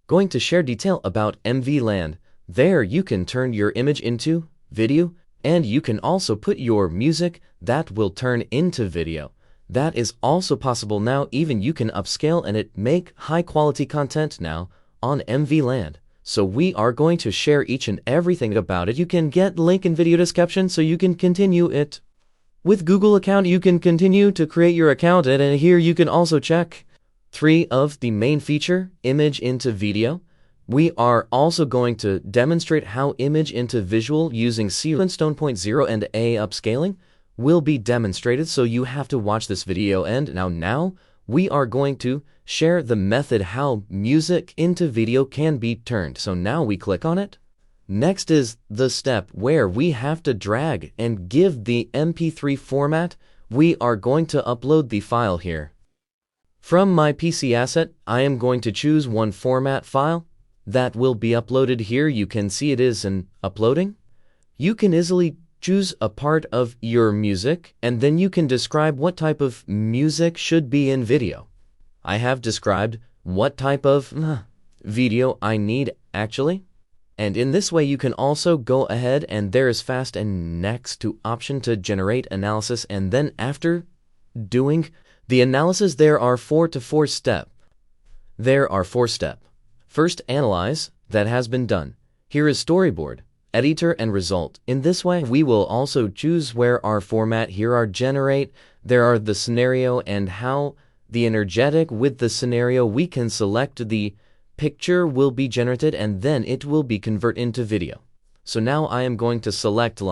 going to share detail about MVLand. There you can turn your image into video, and you can also put your music that will turn into video. That is also possible now. Even you can upscale and it make high quality content now on MVLand. So we are going to share each and everything about it. You can get link in video description so you can continue it. With Google account, you can continue to create your account, and here you can also check 3 of the main feature, image into video. We are also going to demonstrate how image into visual using Sequence 0.0 and A upscaling will be demonstrated, so you have to watch this video. And now we are going to share the method how music into video can be turned. So now we click on it. Next is the step where we have to drag and give the MP3 format. We are going to upload the file here. From my PC asset, I am going to choose one format file that will be uploaded here. You can see it is an uploading. You can easily choose a part of your music, and then you can describe what type of music should be in video. I have described what type of video I need actually. And in this way, you can also go ahead and there is fast and next to option to generate analysis. And then after doing the analysis, there are 4 steps. There are 4 steps. First, analyze, that has been done. Here is storyboard, editor, and result. In this way, we will also choose where our format. Here are generate. There are the scenario and how the energetic with the scenario. We can select the picture will be generated and then it will be converted into video. So now I am going to select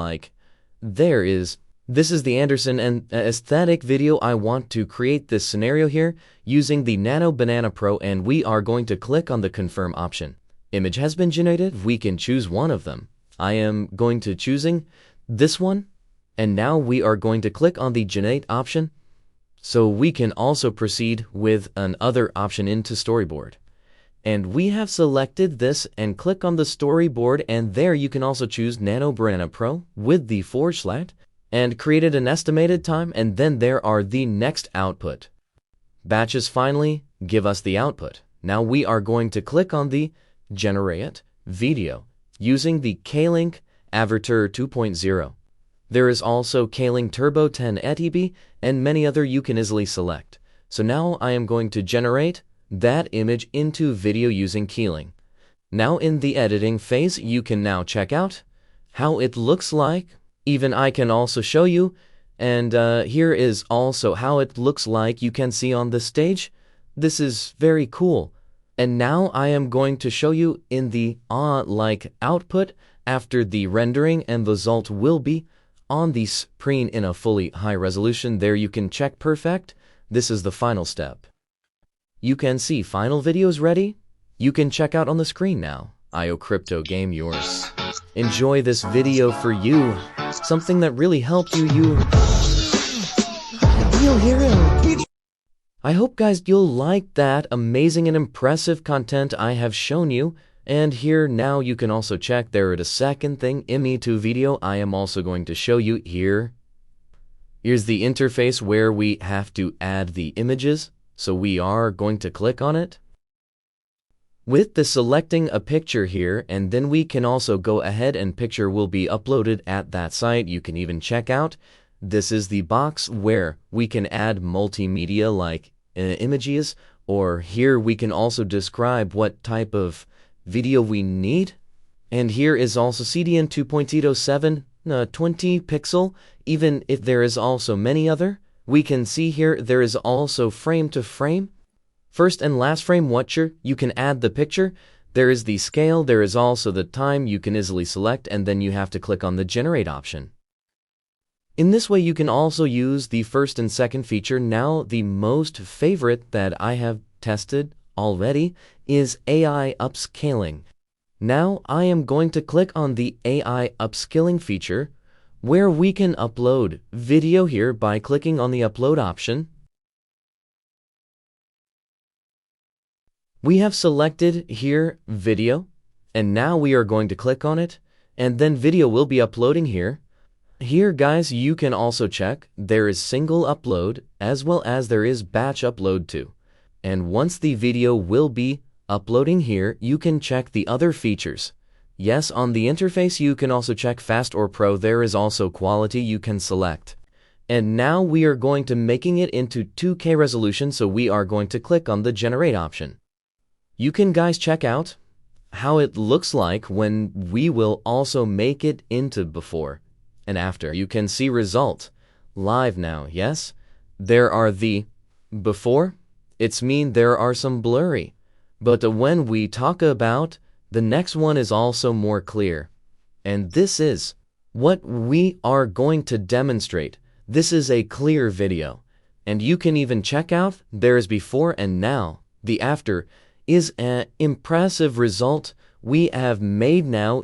this is the Anderson and aesthetic video. I want to create this scenario here using the Nano Banana Pro, and we are going to click on the confirm option. Image has been generated. We can choose one of them. I am going to choosing this one, and now we are going to click on the generate option so we can also proceed with another option into storyboard. And we have selected this and click on the storyboard, and there you can also choose Nano Banana Pro with the / and created an estimated time, and then there are the next output. Batches finally give us the output. Now we are going to click on the generate video using the K-Link Avatar 2.0. There is also K-Link Turbo 10 ATB and many other you can easily select. So now I am going to generate that image into video using K-Link. Now in the editing phase, you can now check out how it looks like. Even I can also show you, and here is also how it looks like. You can see on the stage. This is very cool. And now I am going to show you in the output after the rendering, and the result will be on the screen in a fully high resolution. There you can check perfect. This is the final step. You can see final videos ready. You can check out on the screen now. IO Crypto Game yours. Enjoy this video for you. Something that really helped you. You real hero. I hope guys you'll like that amazing and impressive content I have shown you. And here now you can also check there is a second thing ME2 video I am also going to show you here. Here's the interface where we have to add the images. So we are going to click on it. With the selecting a picture here, and then we can also go ahead and picture will be uploaded at that site. You can even check out. This is the box where we can add multimedia like images, or here we can also describe what type of video we need. And here is also CDN 2.07, 20 pixel, even if there is also many other. We can see here there is also frame to frame. First and last frame watcher, you can add the picture. There is the scale, there is also the time you can easily select, and then you have to click on the generate option. In this way you can also use the first and second feature. Now the most favorite that I have tested already is AI upscaling. Now I am going to click on the AI upscaling feature where we can upload video here by clicking on the upload option. We have selected here video, and now we are going to click on it, and then video will be uploading here. Here guys you can also check there is single upload as well as there is batch upload too. And once the video will be Uploading here, you can check the other features. Yes, on the interface you can also check Fast or Pro. There is also quality you can select. And now we are going to making it into 2K resolution, so we are going to click on the generate option. You can guys check out how it looks like when we will also make it into before and after. You can see result live now. Yes, there are the before. It's mean there are some blurry, but when we talk about the next one is also more clear. And this is what we are going to demonstrate. This is a clear video, and you can even check out there is before and now. The after is an impressive result we have made now.